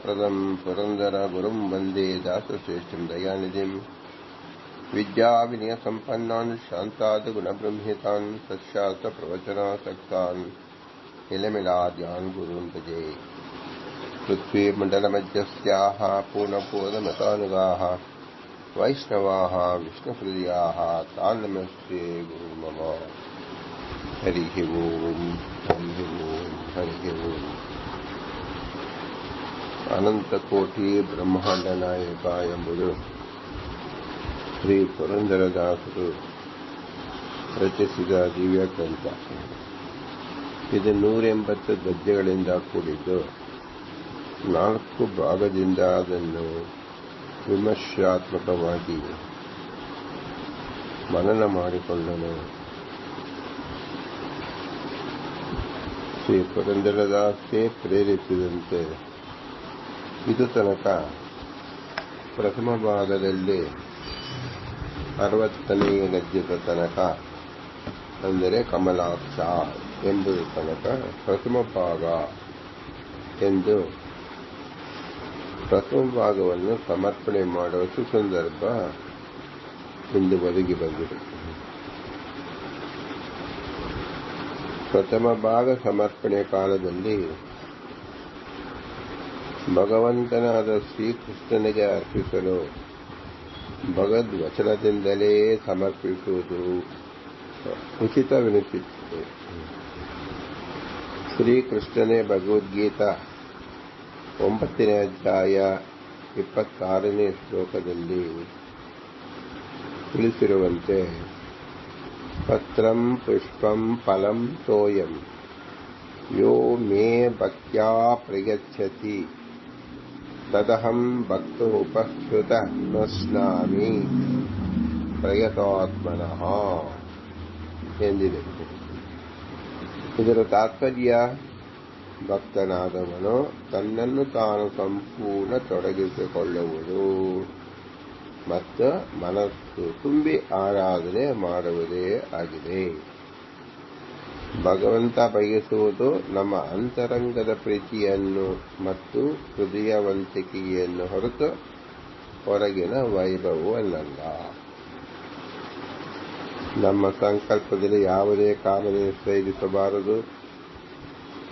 ज्ञानप्रदं पुरन्दर गुरुं वन्दे दासश्रेष्ठं दयानिधिं विद्याविनयसम्पन्नान् शान्ताद्गुणबृंहितान् सत्शास्त्रप्रवचनासक्तान् निलमिलाद्यान् गुरून् भजे। पृथ्वीमण्डलमध्यस्याः पूर्णबोधमतानुगाः वैष्णवाः विष्णुहृदयाः तान् नमस्ते गुरुर्मम। हरिः ओम् हरिः ओम् हरिः ओम्। ಅನಂತಕೋಟಿ ಬ್ರಹ್ಮಾಂಡ ನಾಯಕ ಎಂಬುದು ಶ್ರೀ ಪುರಂದರದಾಸರು ರಚಿಸಿದ ದಿವ್ಯ ಗ್ರಂಥ. ಇದು 180 ಗದ್ಯಗಳಿಂದ ಕೂಡಿದ್ದು 4 ಭಾಗದಿಂದ ಅದನ್ನು ವಿಮರ್ಶಾತ್ಮಕವಾಗಿ ಮನನ ಮಾಡಿಕೊಂಡನು. ಶ್ರೀ ಪುರಂದರದಾಸೇ ಪ್ರೇರೇಪಿಸಿದಂತೆ ಇದು ತನಕ ಪ್ರಥಮ ಭಾಗದಲ್ಲಿ 60ನೇ ಗದ್ಯದ ತನಕ, ಅಂದರೆ ಕಮಲಾಕ್ಷ ಎಂಬುದು ತನಕ ಪ್ರಥಮ ಭಾಗ ಎಂದು ಪ್ರಥಮ ಭಾಗವನ್ನು ಸಮರ್ಪಣೆ ಮಾಡುವ ಸುಸಂದರ್ಭ ಇಂದು ಒದಗಿ ಬಂದಿದೆ. ಪ್ರಥಮ ಭಾಗ ಸಮರ್ಪಣೆ ಕಾಲದಲ್ಲಿ ಭಗವಂತನಾದ ಶ್ರೀಕೃಷ್ಣನಿಗೆ ಅರ್ಪಿಸಲು ಭಗವದ್ವಚನದಿಂದಲೇ ಸಮರ್ಪಿಸುವುದು ಉಚಿತವೆನಿಸಿತ್ತು. ಶ್ರೀಕೃಷ್ಣನೇ ಭಗವದ್ಗೀತಾ 9ನೇ ಅಧ್ಯಾಯ 26ನೇ ಶ್ಲೋಕದಲ್ಲಿ ತಿಳಿಸಿರುವಂತೆ, ಪತ್ರಂ ಪುಷ್ಪಂ ಫಲಂ ತೋಯಂ ಯೋ ಮೇ ಭಕ್ತ್ಯಾ ಪ್ರಯಚ್ಛತಿ ತದಹಂ ಭಕ್ತೋ ಉಪಶ್ರುತ ನಶ್ನಾಮಿ ಪ್ರಯತಾತ್ಮನಃ ಎಂದಿದೆ. ಇದರ ತಾತ್ಪರ್ಯ, ಭಕ್ತನಾದವನು ತನ್ನನ್ನು ತಾನು ಸಂಪೂರ್ಣ ತೊಡಗಿಸಿಕೊಳ್ಳುವುದು ಮತ್ತು ಮನಸ್ಸು ತುಂಬಿ ಆರಾಧನೆ ಮಾಡುವುದೇ ಆಗಿದೆ. ಭಗವಂತ ಬಯಸುವುದು ನಮ್ಮ ಅಂತರಂಗದ ಪ್ರೀತಿಯನ್ನು ಮತ್ತು ಹೃದಯವಂತಿಕೆಯನ್ನು ಹೊರತು ಹೊರಗಿನ ವೈಭವವನ್ನಲ್ಲ. ನಮ್ಮ ಸಂಕಲ್ಪದಲ್ಲಿ ಯಾವುದೇ ಕಾಮನೆ ಸೇರಿಸಬಾರದು.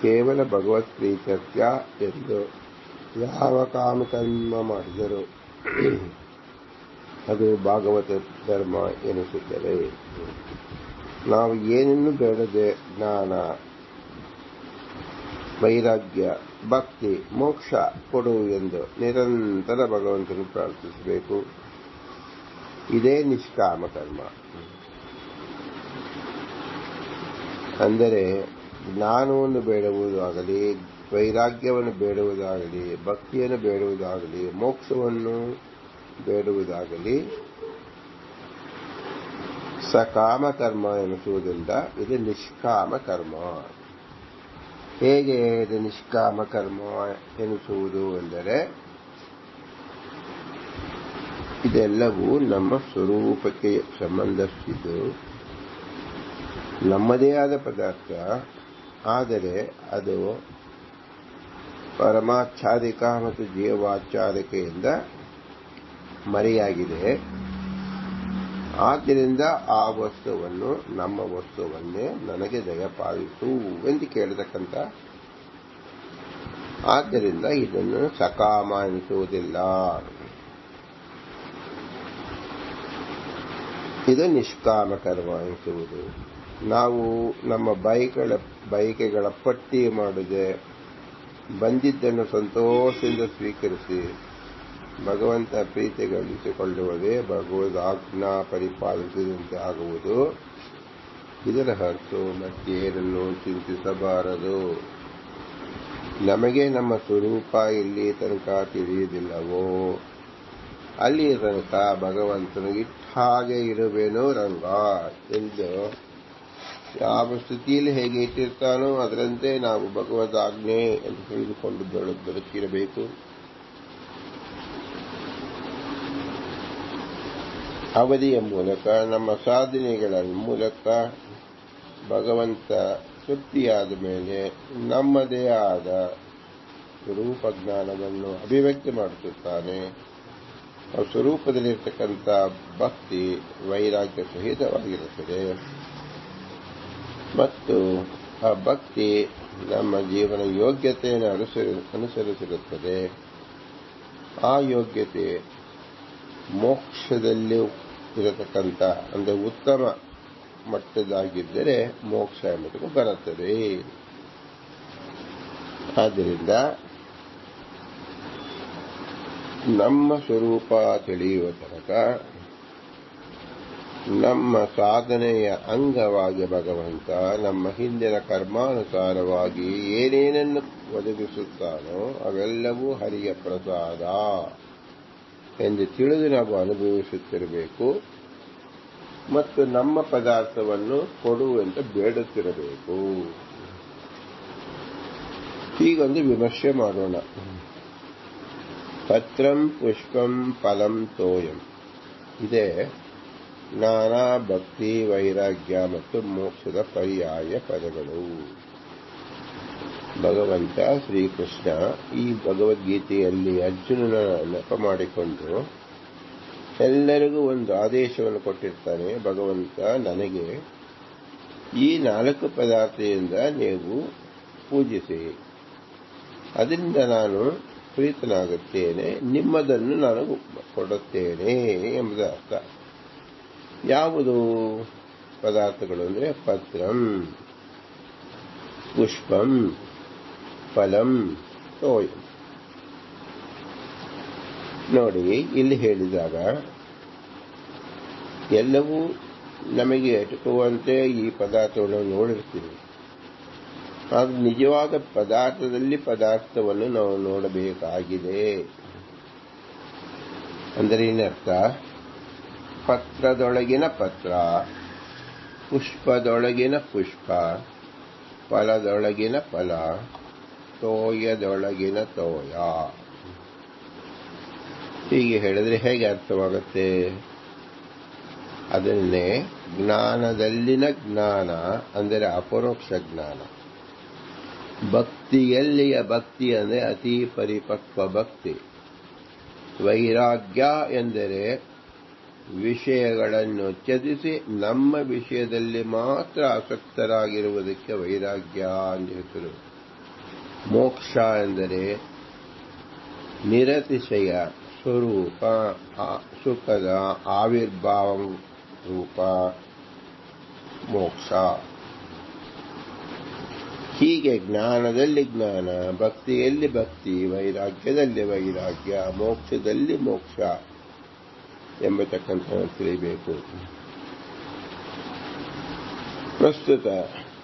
ಕೇವಲ ಭಗವತ್ ಪ್ರೀತ್ಯರ್ಥ ಎಂದು ಯಾವ ಕಾಮಕರ್ಮ ಮಾಡಿದರೂ ಅದು ಭಾಗವತ ಧರ್ಮ ಎನಿಸುತ್ತದೆ. ನಾವು ಏನನ್ನು ಬೇಡದೆ ಜ್ಞಾನ, ವೈರಾಗ್ಯ, ಭಕ್ತಿ, ಮೋಕ್ಷ ಕೊಡು ಎಂದು ನಿರಂತರ ಭಗವಂತನು ಪ್ರಾರ್ಥಿಸಬೇಕು. ಇದೇ ನಿಷ್ಕಾಮ ಕರ್ಮ. ಅಂದರೆ ಜ್ಞಾನವನ್ನು ಬೇಡುವುದಾಗಲಿ, ವೈರಾಗ್ಯವನ್ನು ಬೇಡುವುದಾಗಲಿ, ಭಕ್ತಿಯನ್ನು ಬೇಡುವುದಾಗಲಿ, ಮೋಕ್ಷವನ್ನು ಬೇಡುವುದಾಗಲಿ ಸಕಾಮ ಕರ್ಮ ಎನಿಸುವುದಿಲ್ಲ. ಇದು ನಿಷ್ಕಾಮ ಕರ್ಮ. ಹೇಗೆ ಇದು ನಿಷ್ಕಾಮ ಕರ್ಮ ಎನಿಸುವುದು ಎಂದರೆ, ಇದೆಲ್ಲವೂ ನಮ್ಮ ಸ್ವರೂಪಕ್ಕೆ ಸಂಬಂಧಿಸಿದ್ದು, ನಮ್ಮದೇ ಆದ ಪದಾರ್ಥ. ಆದರೆ ಅದು ಪರಮಾಚ್ಛಾದಿಕ ಮತ್ತು ಜೀವಾಚ್ಛಾದಿಕೆಯಿಂದ ಮರೆಯಾಗಿದೆ. ಆದ್ದರಿಂದ ಆ ವಸ್ತುವನ್ನು, ನಮ್ಮ ವಸ್ತುವನ್ನೇ ನನಗೆ ದಯಪಾಲಿಸು ಎಂದು ಕೇಳತಕ್ಕಂಥ. ಆದ್ದರಿಂದ ಇದನ್ನು ಸಕಾಮ ಎನಿಸುವುದಿಲ್ಲ. ಇದು ನಿಷ್ಕಾಮ ಕರ್ಮ ಎನಿಸುವುದು. ನಾವು ನಮ್ಮ ಬಯಕೆಗಳ ಪಟ್ಟಿ ಮಾಡದೆ ಬಂದಿದ್ದನ್ನು ಸಂತೋಷದಿಂದ ಸ್ವೀಕರಿಸಿ ಭಗವಂತ ಪ್ರೀತಿ ಗಳಿಸಿಕೊಳ್ಳುವುದೇ ಭಗವದ್ ಆಜ್ಞಾ ಪರಿಪಾಲಿಸಿದಂತೆ ಆಗುವುದು. ಇದರ ಹೊರತು ಮತ್ತೇನನ್ನು ಚಿಂತಿಸಬಾರದು. ನಮಗೆ ನಮ್ಮ ಸ್ವರೂಪ ಇಲ್ಲಿ ತನಕ ತಿಳಿಯುವುದಿಲ್ಲವೋ, ಅಲ್ಲಿ ತನಕ ಭಗವಂತನು ಹಾಗೆ ಇರುವೇನೋ ರಂಗ ಎಂದು ಯಾವ ಸ್ಥಿತಿಯಲ್ಲಿ ಹೇಗೆ ಇಟ್ಟಿರ್ತಾನೋ ಅದರಂತೆ ನಾವು ಭಗವದ್ ಆಜ್ಞೆ ಎಂದು ತಿಳಿದುಕೊಂಡು ಬದುಕಿರಬೇಕು. ಅವಧಿಯ ಮೂಲಕ, ನಮ್ಮ ಸಾಧನೆಗಳ ಮೂಲಕ ಭಗವಂತ ತೃಪ್ತಿಯಾದ ಮೇಲೆ ನಮ್ಮದೇ ಆದ ರೂಪಜ್ಞಾನವನ್ನು ಅಭಿವ್ಯಕ್ತಿ ಮಾಡುತ್ತಾನೆ. ಆ ಸ್ವರೂಪದಲ್ಲಿರ್ತಕ್ಕಂಥ ಭಕ್ತಿ ವೈರಾಗ್ಯ ಸಹಿತವಾಗಿರುತ್ತದೆ ಮತ್ತು ಆ ಭಕ್ತಿ ನಮ್ಮ ಜೀವನ ಯೋಗ್ಯತೆಯನ್ನು ಅನುಸರಿಸಿರುತ್ತದೆ. ಆ ಯೋಗ್ಯತೆ ಮೋಕ್ಷದಲ್ಲಿ ಇರತಕ್ಕಂಥ ಅಂದರೆ ಉತ್ತಮ ಮಟ್ಟದಾಗಿದ್ದರೆ ಮೋಕ್ಷ ಎಂಬುದಕ್ಕೆ ಬರುತ್ತದೆ. ಆದ್ದರಿಂದ ನಮ್ಮ ಸ್ವರೂಪ ತಿಳಿಯುವ ತನಕ ನಮ್ಮ ಸಾಧನೆಯ ಅಂಗವಾಗಿ ಭಗವಂತ ನಮ್ಮ ಹಿಂದಿನ ಕರ್ಮಾನುಸಾರವಾಗಿ ಏನೇನನ್ನು ಒದಗಿಸುತ್ತಾನೋ ಅವೆಲ್ಲವೂ ಹರಿಯ ಪ್ರಸಾದ ಎಂದು ತಿಳಿದು ನಾವು ಅನುಭವಿಸುತ್ತಿರಬೇಕು ಮತ್ತು ನಮ್ಮ ಪದಾರ್ಥವನ್ನು ಕೊಡುವಂತೆ ಬೇಡುತ್ತಿರಬೇಕು. ಹೀಗೊಂದು ವಿಮರ್ಶೆ ಮಾಡೋಣ. ಪತ್ರಂ ಪುಷ್ಪಂ ಫಲಂ ತೋಯಂ ಇದೇ ಜ್ಞಾನ, ಭಕ್ತಿ, ವೈರಾಗ್ಯ ಮತ್ತು ಮೋಕ್ಷದ ಪರ್ಯಾಯ ಪದಗಳು. ಭಗವಂತ ಶ್ರೀಕೃಷ್ಣ ಈ ಭಗವದ್ಗೀತೆಯಲ್ಲಿ ಅರ್ಜುನನ ನೆಪ ಮಾಡಿಕೊಂಡು ಎಲ್ಲರಿಗೂ ಒಂದು ಆದೇಶವನ್ನು ಕೊಟ್ಟಿರ್ತಾನೆ. ಭಗವಂತ ನನಗೆ ಈ 4 ಪದಾರ್ಥದಿಂದ ನೀವು ಪೂಜಿಸಿ, ಅದರಿಂದ ನಾನು ಪ್ರೀತನಾಗುತ್ತೇನೆ, ನಿಮ್ಮದನ್ನು ನಾನು ಕೊಡುತ್ತೇನೆ ಎಂಬುದು ಅರ್ಥ. ಯಾವುದು ಪದಾರ್ಥಗಳು ಅಂದರೆ ಪತ್ರಂ, ಪುಷ್ಪಂ, ಫಲಂ, ತೋಯಂ. ನೋಡಿ, ಇಲ್ಲಿ ಹೇಳಿದಾಗ ಎಲ್ಲವೂ ನಮಗೆ ಎಟುಕುವಂತೆ ಈ ಪದಾರ್ಥಗಳನ್ನು ನೋಡಿರ್ತೀವಿ. ಆಗ ನಿಜವಾದ ಪದಾರ್ಥವನ್ನು ನಾವು ನೋಡಬೇಕಾಗಿದೆ. ಅಂದರೆ ಏನರ್ಥ? ಪತ್ರದೊಳಗಿನ ಪತ್ರ, ಪುಷ್ಪದೊಳಗಿನ ಪುಷ್ಪ, ಫಲದೊಳಗಿನ ಫಲ, ತೋಯದೊಳಗಿನ ತೋಯ. ಹೀಗೆ ಹೇಳಿದ್ರೆ ಹೇಗೆ ಅರ್ಥವಾಗುತ್ತೆ? ಅದನ್ನೇ ಜ್ಞಾನದಲ್ಲಿನ ಜ್ಞಾನ ಅಂದರೆ ಅಪರೋಕ್ಷ ಜ್ಞಾನ, ಭಕ್ತಿಯಲ್ಲಿಯ ಭಕ್ತಿ ಅಂದರೆ ಅತಿ ಪರಿಪಕ್ವ ಭಕ್ತಿ, ವೈರಾಗ್ಯ ಎಂದರೆ ವಿಷಯಗಳನ್ನು ತ್ಯಜಿಸಿ ನಮ್ಮ ವಿಷಯದಲ್ಲಿ ಮಾತ್ರ ಆಸಕ್ತರಾಗಿರುವುದಕ್ಕೆ ವೈರಾಗ್ಯ ಅಂತ ಹೆಸರು. ಮೋಕ್ಷ ಎಂದರೆ ನಿರತಿಶಯ ಸ್ವರೂಪ, ಸುಖದ ಆವಿರ್ಭಾವ ರೂಪ ಮೋಕ್ಷ. ಹೀಗೆ ಜ್ಞಾನದಲ್ಲಿ ಜ್ಞಾನ, ಭಕ್ತಿಯಲ್ಲಿ ಭಕ್ತಿ, ವೈರಾಗ್ಯದಲ್ಲಿ ವೈರಾಗ್ಯ, ಮೋಕ್ಷದಲ್ಲಿ ಮೋಕ್ಷ ಎಂಬತಕ್ಕಂಥ ತಿಳಿಯಬೇಕು. ಪ್ರಸ್ತುತ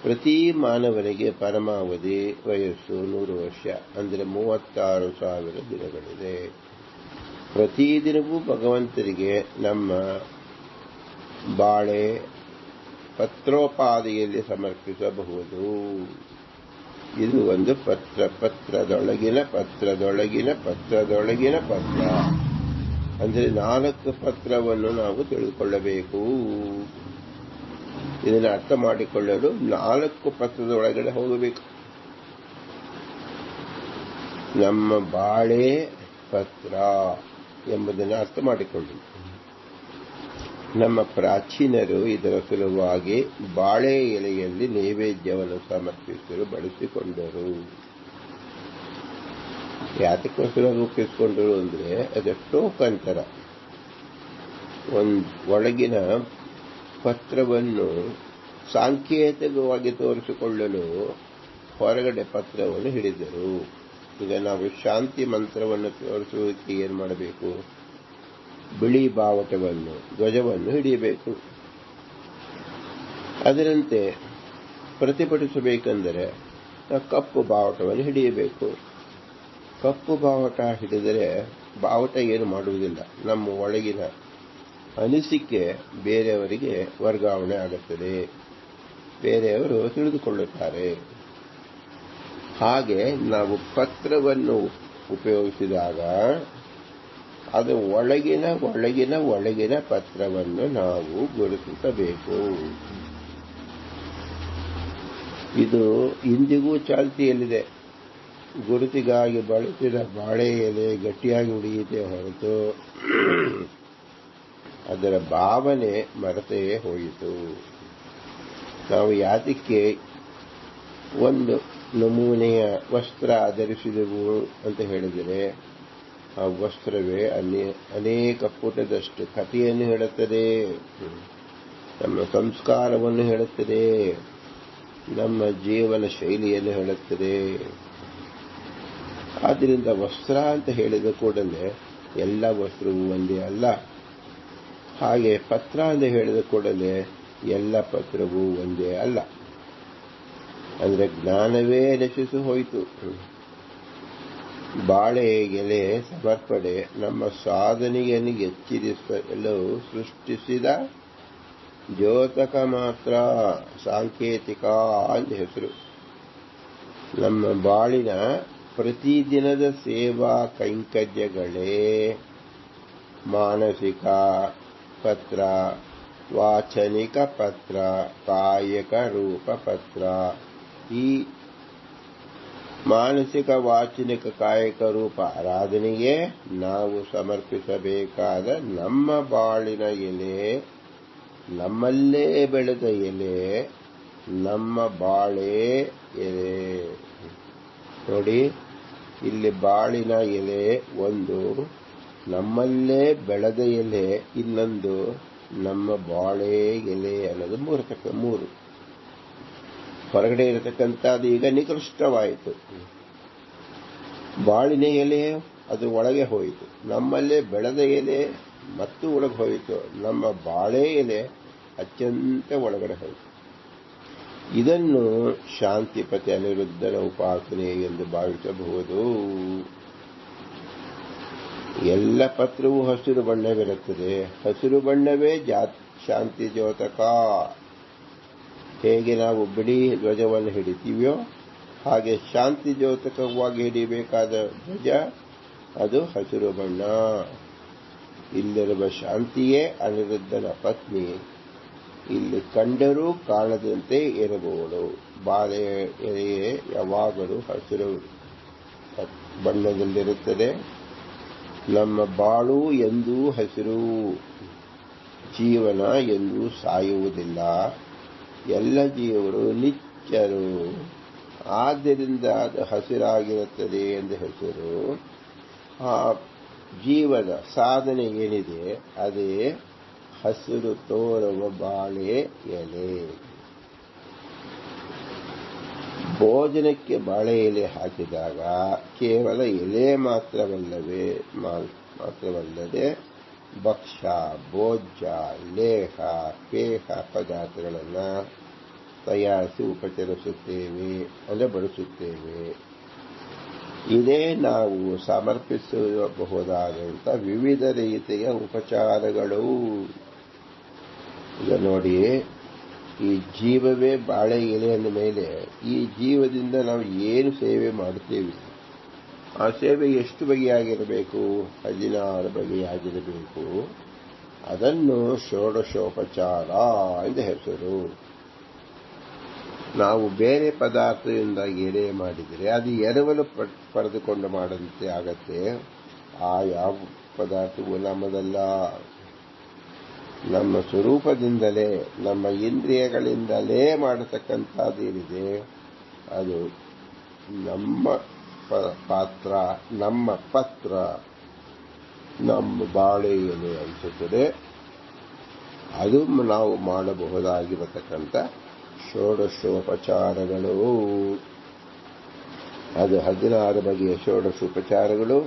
ಪ್ರತಿ ಮಾನವನಿಗೆ ಪರಮಾವಧಿ ವಯಸ್ಸು 100 ವರ್ಷ ಅಂದರೆ 36,000 ದಿನಗಳಿದೆ. ಪ್ರತಿದಿನವೂ ಭಗವಂತರಿಗೆ ನಮ್ಮ ಬಾಳೆ ಪತ್ರೋಪಾದಿಯಲ್ಲಿ ಸಮರ್ಪಿಸಬಹುದು. ಇದು ಒಂದು ಪತ್ರದೊಳಗಿನ ಪತ್ರದೊಳಗಿನ ಪತ್ರ ಅಂದರೆ 4 ಪತ್ರವನ್ನು ನಾವು ತಿಳಿದುಕೊಳ್ಳಬೇಕು. ಇದನ್ನು ಅರ್ಥ ಮಾಡಿಕೊಳ್ಳಲು 4 ಪತ್ರದೊಳಗಡೆ ಹೋಗಬೇಕು. ನಮ್ಮ ಬಾಳೆ ಪತ್ರ ಎಂಬುದನ್ನು ಅರ್ಥ ಮಾಡಿಕೊಳ್ಳಿ. ನಮ್ಮ ಪ್ರಾಚೀನರು ಇದರ ಸಲುವಾಗಿ ಬಾಳೆ ಎಲೆಯಲ್ಲಿ ನೈವೇದ್ಯವನ್ನು ಸಮರ್ಪಿಸಲು ಬಳಸಿಕೊಂಡರು. ಯಾತಕ್ಕೋಸ್ಕರ ರೂಪಿಸಿಕೊಂಡರು ಅಂದರೆ ಅದು ಟೋಕನ್ ತರ. ಒಳಗಿನ ಪತ್ರವನ್ನು ಸಾಂಕೇತಿಕವಾಗಿ ತೋರಿಸಿಕೊಳ್ಳಲು ಹೊರಗಡೆ ಪತ್ರವನ್ನು ಹಿಡಿದರು. ಈಗ ನಾವು ಶಾಂತಿ ಮಂತ್ರವನ್ನು ತೋರಿಸುವುದಕ್ಕೆ ಏನು ಮಾಡಬೇಕು? ಬಿಳಿ ಬಾವುಟವನ್ನು, ಧ್ವಜವನ್ನು ಹಿಡಿಯಬೇಕು. ಅದರಂತೆ ಪ್ರತಿಭಟಿಸಬೇಕೆಂದರೆ ಕಪ್ಪು ಬಾವುಟವನ್ನು ಹಿಡಿಯಬೇಕು. ಕಪ್ಪು ಬಾವುಟ ಹಿಡಿದರೆ ಬಾವುಟ ಏನು ಮಾಡುವುದಿಲ್ಲ. ನಮ್ಮ ಒಳಗಿನ ಅನಿಸಿಕೆ ಬೇರೆಯವರಿಗೆ ವರ್ಗಾವಣೆ ಆಗುತ್ತದೆ, ಬೇರೆಯವರು ತಿಳಿದುಕೊಳ್ಳುತ್ತಾರೆ. ಹಾಗೆ ನಾವು ಪತ್ರವನ್ನು ಉಪಯೋಗಿಸಿದಾಗ ಅದು ಒಳಗಿನ ಪತ್ರವನ್ನು ನಾವು ಗುರುತಿಸಬೇಕು. ಇದು ಇಂದಿಗೂ ಚಾಲ್ತಿಯಲ್ಲಿದೆ. ಗುರುತಿಗಾಗಿ ಬಳಸಿದ ಬಾಳೆ ಎಲೆ ಗಟ್ಟಿಯಾಗಿ ಉಳಿಯಿತೆ ಹೊರತು ಅದರ ಭಾವನೆ ಮರೆತೇ ಹೋಯಿತು. ನಾವು ಯಾತಕ್ಕೆ ಒಂದು ನಮೂನೆಯ ವಸ್ತ್ರ ಧರಿಸಿದೆವು ಅಂತ ಹೇಳಿದರೆ, ಆ ವಸ್ತ್ರವೇ ಅನೇಕ ಪುಟದಷ್ಟು ಕಥೆಯನ್ನು ಹೇಳುತ್ತದೆ, ನಮ್ಮ ಸಂಸ್ಕಾರವನ್ನು ಹೇಳುತ್ತದೆ, ನಮ್ಮ ಜೀವನ ಶೈಲಿಯನ್ನು ಹೇಳುತ್ತದೆ. ಆದ್ದರಿಂದ ವಸ್ತ್ರ ಅಂತ ಹೇಳಿದ ಕೂಡಲೇ ಎಲ್ಲ ವಸ್ತ್ರವೂ ಒಂದೇ ಅಲ್ಲ. ಹಾಗೆ ಪತ್ರ ಅಂತ ಹೇಳಿದ ಕೂಡಲೇ ಎಲ್ಲ ಪತ್ರವೂ ಒಂದೇ ಅಲ್ಲ. ಅಂದರೆ ಜ್ಞಾನವೇ ನಶಿಸಿ ಹೋಯಿತು. ಬಾಳೆ ಎಲೆ ಸಮರ್ಪಣೆ ನಮ್ಮ ಸಾಧನೆಯನ್ನು ಎಚ್ಚರಿಸಲು ಸೃಷ್ಟಿಸಿದ ದ್ಯೋತಕ ಮಾತ್ರ, ಸಾಂಕೇತಿಕ ಅಂತ ಹೆಸರು. ನಮ್ಮ ಬಾಳಿನ ಪ್ರತಿದಿನದ ಸೇವಾ ಕೈಂಕರ್ಯಗಳೇ ಮಾನಸಿಕ ಪತ್ರ, ವಾಚನಿಕ ಪತ್ರ, ಕಾಯಕ ರೂಪ ಪತ್ರ. ಈ ಮಾನಸಿಕ, ವಾಚನಿಕ, ಕಾಯಕ ರೂಪ ಆರಾಧನೆಗೆ ನಾವು ಸಮರ್ಪಿಸಬೇಕಾದ ನಮ್ಮ ಬಾಳಿನ ಎಲೆ, ನಮ್ಮಲ್ಲೇ ಬೆಳೆದ ಎಲೆ, ನಮ್ಮ ಬಾಳೆ ಎಲೆ. ನೋಡಿ, ಇಲ್ಲಿ ಬಾಳಿನ ಎಲೆ ಒಂದು, ನಮ್ಮಲ್ಲೇ ಬೆಳೆದ ಎಲೆ ಇನ್ನೊಂದು, ನಮ್ಮ ಬಾಳೆ ಎಲೆ ಅನ್ನೋದು ಮೂರು. ಹೊರಗಡೆ ಇರತಕ್ಕಂಥದ್ದು ಈಗ ನಿಕೃಷ್ಟವಾಯಿತು. ಬಾಳಿನ ಎಲೆ ಅದು ಒಳಗೆ ಹೋಯಿತು, ನಮ್ಮಲ್ಲೇ ಬೆಳೆದ ಎಲೆ ಮತ್ತು ಒಳಗೆ ಹೋಯಿತು, ನಮ್ಮ ಬಾಳೆ ಎಲೆ ಅತ್ಯಂತ ಒಳಗಡೆ ಹೋಯಿತು. ಇದನ್ನು ಶಾಂತಿಪತಿ ಅನಿರುದ್ಧನ ಉಪಾಸನೆ ಎಂದು ಭಾವಿಸಬಹುದು. ಎಲ್ಲ ಪತ್ರವೂ ಹಸಿರು ಬಣ್ಣವಿರುತ್ತದೆ. ಹಸಿರು ಬಣ್ಣವೇ ಶಾಂತಿ ದ್ಯೋತಕ. ಹೇಗೆ ನಾವು ಬಿಳಿ ಧ್ವಜವನ್ನು ಹಿಡಿತೀವೋ ಹಾಗೆ ಶಾಂತಿ ದ್ಯೋತಕವಾಗಿ ಹಿಡಿಯಬೇಕಾದ ಧ್ವಜ ಅದು ಹಸಿರು ಬಣ್ಣ. ಇಲ್ಲಿರುವ ಶಾಂತಿಯೇ ಅನಿರುದ್ಧನ ಪತ್ನಿ. ಇಲ್ಲಿ ಕಂಡರೂ ಕಾಣದಂತೆ ಇರಬಹುದು. ಬಾಳೆ ಎಲೆಯೇ ಯಾವಾಗಲೂ ಹಸಿರು ಬಣ್ಣದಲ್ಲಿರುತ್ತದೆ. ನಮ್ಮ ಬಾಳು ಎಂದೂ ಹಸಿರು. ಜೀವನ ಎಂದೂ ಸಾಯುವುದಿಲ್ಲ. ಎಲ್ಲ ಜೀವರು ನಿತ್ಯರು. ಆದ್ದರಿಂದ ಅದು ಹಸಿರಾಗಿರುತ್ತದೆ ಎಂದು ಹೆಸರು. ಆ ಜೀವದ ಸಾಧನೆ ಏನಿದೆ ಅದೇ ಹಸಿರು ತೋರುವ ಬಾಳೆ ಎಲೆ. ಭೋಜನಕ್ಕೆ ಬಾಳೆ ಎಲೆ ಹಾಕಿದಾಗ ಕೇವಲ ಎಲೆ ಮಾತ್ರವಲ್ಲದೆ ಭಕ್ಷ್ಯ, ಭೋಜ್ಯ, ಲೇಹ, ಪೇಹ ಪದಾರ್ಥಗಳನ್ನು ತಯಾರಿಸಿ ಉಪಚರಿಸುತ್ತೇವೆ, ಬಳಸುತ್ತೇವೆ. ಇದೇ ನಾವು ಸಮರ್ಪಿಸಬಹುದಾದಂಥ ವಿವಿಧ ರೀತಿಯ ಉಪಚಾರಗಳು. ಈಗ ನೋಡಿ, ಈ ಜೀವವೇ ಬಾಳೆ ಎಲೆ ಅಂದ ಮೇಲೆ ಈ ಜೀವದಿಂದ ನಾವು ಏನು ಸೇವೆ ಮಾಡುತ್ತೇವೆ, ಆ ಸೇವೆ ಎಷ್ಟು ಬಗೆಯಾಗಿರಬೇಕು? 16 ಬಗೆಯಾಗಿರಬೇಕು. ಅದನ್ನು ಷೋಡಶೋಪಚಾರ ಎಂದು ಹೆಸರು. ನಾವು ಬೇರೆ ಪದಾರ್ಥದಿಂದ ಎಲೆ ಮಾಡಿದರೆ ಅದು ಎರವಲು ಪಡೆದುಕೊಂಡು ಮಾಡಂತೆ ಆಗತ್ತೆ. ಆ ಯಾವ ಪದಾರ್ಥವೂ ನಮ್ಮದಲ್ಲ. ನಮ್ಮ ಸ್ವರೂಪದಿಂದಲೇ, ನಮ್ಮ ಇಂದ್ರಿಯಗಳಿಂದಲೇ ಮಾಡತಕ್ಕಂಥದ್ದೇನಿದೆ ಅದು ನಮ್ಮ ಪಾತ್ರ, ನಮ್ಮ ಪತ್ರ, ನಮ್ಮ ಬಾಳೆ ಎಲೆ ಅನಿಸುತ್ತದೆ. ಅದು ನಾವು ಮಾಡಬಹುದಾಗಿರತಕ್ಕಂಥ ಷೋಡಶೋಪಚಾರಗಳು. ಅದು 16 ಬಗೆಯ ಷೋಡಶೋಪಚಾರಗಳು.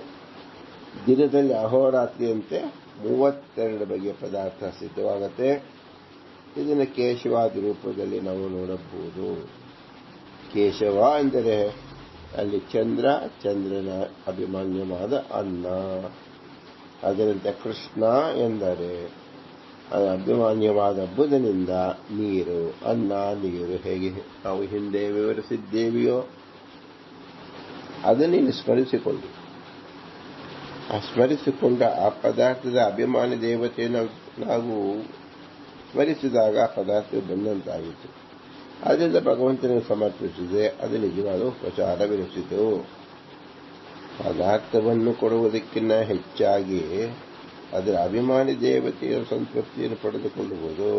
ದಿನದಲ್ಲಿ ಅಹೋರಾತ್ರಿಯಂತೆ 32 ಬಗೆಯ ಪದಾರ್ಥ ಸಿದ್ಧವಾಗುತ್ತೆ. ಇದನ್ನು ಕೇಶವಾದಿ ರೂಪದಲ್ಲಿ ನಾವು ನೋಡಬಹುದು. ಕೇಶವ ಎಂದರೆ ಅಲ್ಲಿ ಚಂದ್ರನ ಅಭಿಮಾನ್ಯವಾದ ಅನ್ನ. ಅದರಂತೆ ಕೃಷ್ಣ ಎಂದರೆ ಅಭಿಮಾನ್ಯವಾದ ಬುಧನಿಂದ ನೀರು, ಅನ್ನ, ನೀರು. ಹೇಗೆ ನಾವು ಹಿಂದೆ ವಿವರಿಸಿದ್ದೇವೆಯೋ ಅದನ್ನು ಸ್ಮರಿಸಿಕೊಂಡು ಆ ಪದಾರ್ಥದ ಅಭಿಮಾನಿ ದೇವತೆಯನ್ನು ನಾವು ಸ್ಮರಿಸಿದಾಗ ಆ ಪದಾರ್ಥ ಬಂದಂತಾಯಿತು. ಆದ್ದರಿಂದ ಭಗವಂತನಿಗೆ ಸಮರ್ಪಿಸಿದೆ. ಅದು ನಿಜವಾದ ಉಪಚಾರವೆನಿಸಿತು. ಪದಾರ್ಥವನ್ನು ಕೊಡುವುದಕ್ಕಿಂತ ಹೆಚ್ಚಾಗಿ ಅದರ ಅಭಿಮಾನಿ ದೇವತೆಯ ಸಂತೃಪ್ತಿಯನ್ನು ಪಡೆದುಕೊಳ್ಳುವುದು,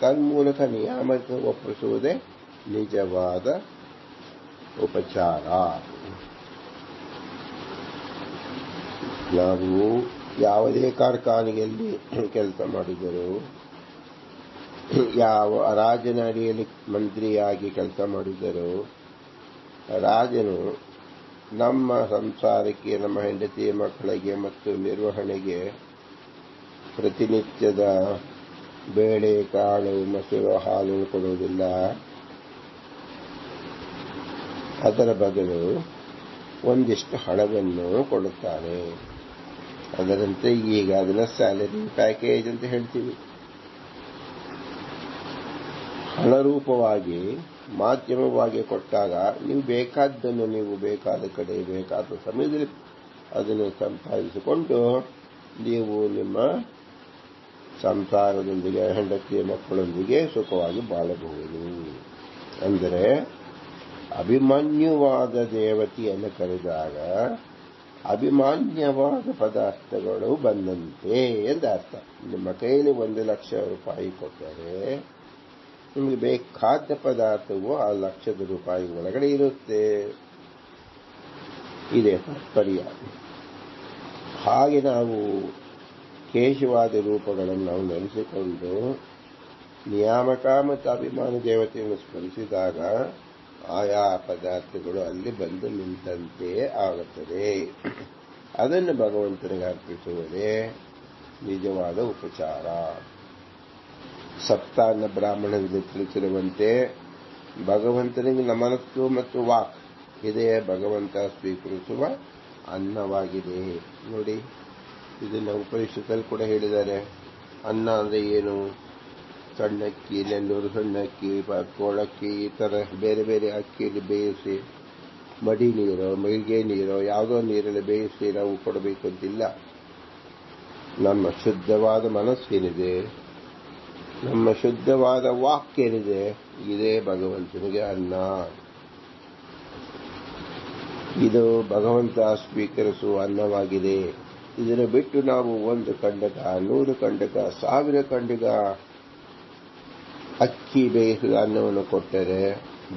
ತನ್ಮೂಲಕ ನಿಯಾಮಕ ಒಪ್ಪಿಸುವುದೇ ನಿಜವಾದ ಉಪಚಾರ. ನಾವು ಯಾವುದೇ ಕಾರ್ಖಾನೆಯಲ್ಲಿ ಕೆಲಸ ಮಾಡಿದರೂ, ಯಾವ ರಾಜನ ಅಡಿಯಲ್ಲಿ ಮಂತ್ರಿಯಾಗಿ ಕೆಲಸ ಮಾಡಿದರೂ, ರಾಜನು ನಮ್ಮ ಸಂಸಾರಕ್ಕೆ, ನಮ್ಮ ಹೆಂಡತಿ ಮಕ್ಕಳಿಗೆ ಮತ್ತು ನಿರ್ವಹಣೆಗೆ ಪ್ರತಿನಿತ್ಯದ ಬೇಳೆ, ಕಾಳು, ಮೊಸರು, ಹಾಲು ಕೊಡುವುದಿಲ್ಲ. ಅದರ ಬದಲು ಒಂದಿಷ್ಟು ಹಣವನ್ನು ಕೊಡುತ್ತಾನೆ. ಅದರಂತೆ ಈಗ ಅದನ್ನ ಸ್ಯಾಲರಿ ಪ್ಯಾಕೇಜ್ ಅಂತ ಹೇಳ್ತೀವಿ. ಹಣರೂಪವಾಗಿ ಮಾಧ್ಯಮವಾಗಿ ಕೊಟ್ಟಾಗ ನೀವು ಬೇಕಾದ್ದನ್ನು ನೀವು ಬೇಕಾದ ಕಡೆ ಬೇಕಾದ ಸಮಯದಲ್ಲಿ ಅದನ್ನು ಸಂಪಾದಿಸಿಕೊಂಡು ನೀವು ನಿಮ್ಮ ಸಂಸಾರದೊಂದಿಗೆ, ಹೆಂಡತಿಯ ಮಕ್ಕಳೊಂದಿಗೆ ಸುಖವಾಗಿ ಬಾಳಬಹುದು. ಅಂದರೆ ಅಭಿಮನ್ಯುವಾದ ದೇವತೆಯನ್ನು ಕರೆದಾಗ ಅಭಿಮಾನ್ಯವಾದ ಪದಾರ್ಥಗಳು ಬಂದಂತೆ ಎಂದು ಅರ್ಥ. ನಿಮ್ಮ ಕೈಯಲ್ಲಿ 1,00,000 ರೂಪಾಯಿ ಕೊಟ್ಟರೆ ನಿಮಗೆ ಬೇಕಾದ ಪದಾರ್ಥವು ಆ ₹1,00,000 ಒಳಗಡೆ ಇರುತ್ತೆ. ಇದೆ ತಾತ್ಪರ್ಯ. ಹಾಗೆ ನಾವು ಕೇಶವಾದ ರೂಪಗಳನ್ನು ನಾವು ನೆಲೆಸಿಕೊಂಡು ನಿಯಾಮಕ ಮತ್ತು ಅಭಿಮಾನಿ ದೇವತೆಯನ್ನು ಸ್ಮರಿಸಿದಾಗ ಆಯಾ ಪದಾರ್ಥಗಳು ಅಲ್ಲಿ ಬಂದು ನಿಂತಂತೆ ಆಗುತ್ತದೆ. ಅದನ್ನು ಭಗವಂತನಿಗೆ ಅರ್ಪಿಸುವುದೇ ನಿಜವಾದ ಉಪಚಾರ. ಸಪ್ತಾನ್ನ ಬ್ರಾಹ್ಮಣದಲ್ಲಿ ತಿಳಿಸಿರುವಂತೆ ಭಗವಂತನಿಗೆ ಮನಸ್ಸು ಮತ್ತು ವಾಕ್ ಇದೇ ಭಗವಂತ ಸ್ವೀಕರಿಸುವ ಅನ್ನವಾಗಿದೆ. ನೋಡಿ, ಇದನ್ನ ಉಪನಿಷತ್ತಲ್ಲಿ ಕೂಡ ಹೇಳಿದ್ದಾರೆ. ಅನ್ನ ಅಂದ್ರೆ ಏನು? ಸಣ್ಣಕ್ಕಿ, ನೆಲ್ಲೂರು ಸಣ್ಣಕ್ಕಿ, ಕೋಳಕ್ಕಿ, ಈ ತರ ಬೇರೆ ಬೇರೆ ಅಕ್ಕಿಯಲ್ಲಿ ಬೇಯಿಸಿ, ಮಡಿ ನೀರೋ ಮೈಗೆ ನೀರೋ ಯಾವುದೋ ನೀರಲ್ಲಿ ಬೇಯಿಸಿ ನಾವು ಕೊಡಬೇಕು ಅಂತಿಲ್ಲ. ನಮ್ಮ ಶುದ್ಧವಾದ ಮನಸ್ಸೇನಿದೆ, ನಮ್ಮ ಶುದ್ಧವಾದ ವಾಕ್ಯೇನಿದೆ, ಇದೇ ಭಗವಂತನಿಗೆ ಅನ್ನ. ಇದು ಭಗವಂತ ಸ್ವೀಕರಿಸುವ ಅನ್ನವಾಗಿದೆ. ಇದನ್ನು ಬಿಟ್ಟು ನಾವು 1 ಕಂಡಕ, 100 ಕಂಡಕ, 1000 ಕಂಡಕ ಅಕ್ಕಿ ಬೇಯಿಸಿದ ಅನ್ನವನ್ನು ಕೊಟ್ಟರೆ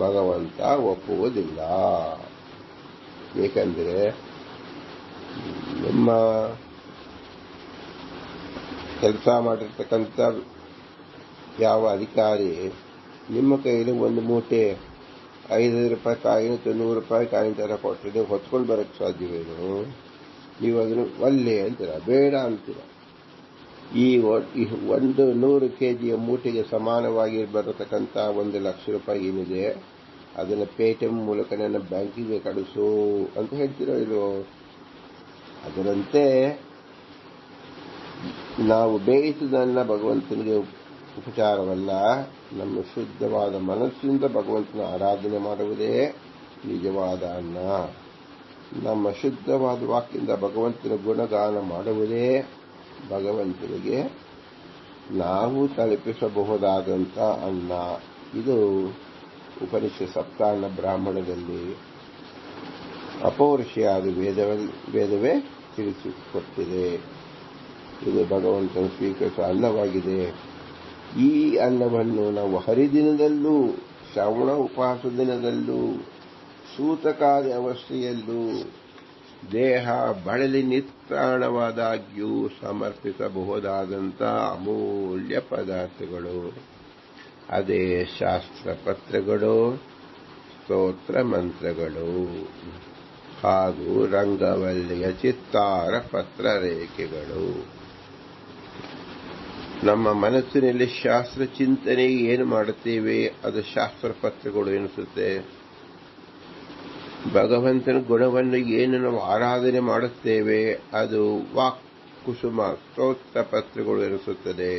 ಭಗವಂತ ಒಪ್ಪುವುದಿಲ್ಲ. ಏಕೆಂದರೆ ನಿಮ್ಮ ಕೆಲಸ ಮಾಡಿರ್ತಕ್ಕಂಥ ಯಾವ ಅಧಿಕಾರಿ ನಿಮ್ಮ ಕೈಯಲ್ಲಿ 1 ಮೂಟೆ 5 ರೂಪಾಯಿ ಕಾಯಿನ, 100 ರೂಪಾಯಿ ಕಾಯಿನ ತರ ಕೊಟ್ಟರೆ ನೀವು ಹೊತ್ಕೊಂಡು ಬರಕ್ಕೆ ಸಾಧ್ಯವೇನು? ನೀವು ಅದನ್ನು ಒಲ್ಲೆ ಅಂತೀರ, ಬೇಡ ಅಂತೀರ. ಈ 100 ಕೆಜಿಯ ಮೂಟೆಗೆ ಸಮಾನವಾಗಿ ಬರತಕ್ಕಂಥ 1,00,000 ರೂಪಾಯಿ ಏನಿದೆ ಅದನ್ನು ಪೇಟಿಎಂ ಮೂಲಕ ನನ್ನ ಬ್ಯಾಂಕಿಗೆ ಕಳಿಸು ಅಂತ ಹೇಳ್ತೀರೋ ಇಲ್ವೋ? ಅದರಂತೆ ನಾವು ಬೇಯಿಸಿದನ್ನ ಭಗವಂತನಿಗೆ ಉಪಚಾರವಲ್ಲ, ನಮ್ಮ ಶುದ್ಧವಾದ ಮನಸ್ಸಿಂದ ಭಗವಂತನ ಆರಾಧನೆ ಮಾಡುವುದೇ ನಿಜವಾದ ಅನ್ನ. ನಮ್ಮ ಶುದ್ಧವಾದ ವಾಕ್ಯದಿಂದ ಭಗವಂತನ ಗುಣಗಾನ ಮಾಡುವುದೇ ಭಗವಂತನಿಗೆ ನಾವು ತಲುಪಿಸಬಹುದಾದಂಥ ಅನ್ನ. ಇದು ಉಪನಿಷತ್ ಸಪ್ತಾನ್ನ ಬ್ರಾಹ್ಮಣದಲ್ಲಿ ಅಪೌರುಷಿಯಾದ ವೇದವೇ ತಿಳಿಸಿಕೊಟ್ಟಿದೆ. ಇದು ಭಗವಂತನ ಸ್ವೀಕರಿಸುವ ಅನ್ನವಾಗಿದೆ. ಈ ಅನ್ನವನ್ನು ನಾವು ಹರಿದಿನದಲ್ಲೂ, ಶ್ರವಣ ಉಪವಾಸ ದಿನದಲ್ಲೂ, ಸೂತಕಾದಿ ಅವಸ್ಥೆಯಲ್ಲೂ, ದೇಹ ಬಳಲಿ ನಿತ್ರಾಣವಾದಾಗ್ಯೂ ಸಮರ್ಪಿಸಬಹುದಾದಂಥ ಅಮೂಲ್ಯ ಪದಾರ್ಥಗಳು. ಅದೇ ಶಾಸ್ತ್ರ ಪತ್ರಗಳು, ಸ್ತೋತ್ರ ಮಂತ್ರಗಳು ಹಾಗೂ ರಂಗವಲ್ಲಿಯ ಚಿತ್ತಾರ ಪತ್ರ ರೇಖೆಗಳು. ನಮ್ಮ ಮನಸ್ಸಿನಲ್ಲಿ ಶಾಸ್ತ್ರ ಚಿಂತನೆ ಏನು ಮಾಡುತ್ತೇವೆ ಅದು ಶಾಸ್ತ್ರ ಪತ್ರಗಳು ಎನಿಸುತ್ತೆ. ಭಗವಂತನ ಗುಣವನ್ನು ಏನು ನಾವು ಆರಾಧನೆ ಮಾಡುತ್ತೇವೆ ಅದು ವಾಕ್ ಕುಸುಮ ಸ್ತೋತ್ರ ಪತ್ರಗಳು ಎನಿಸುತ್ತದೆ.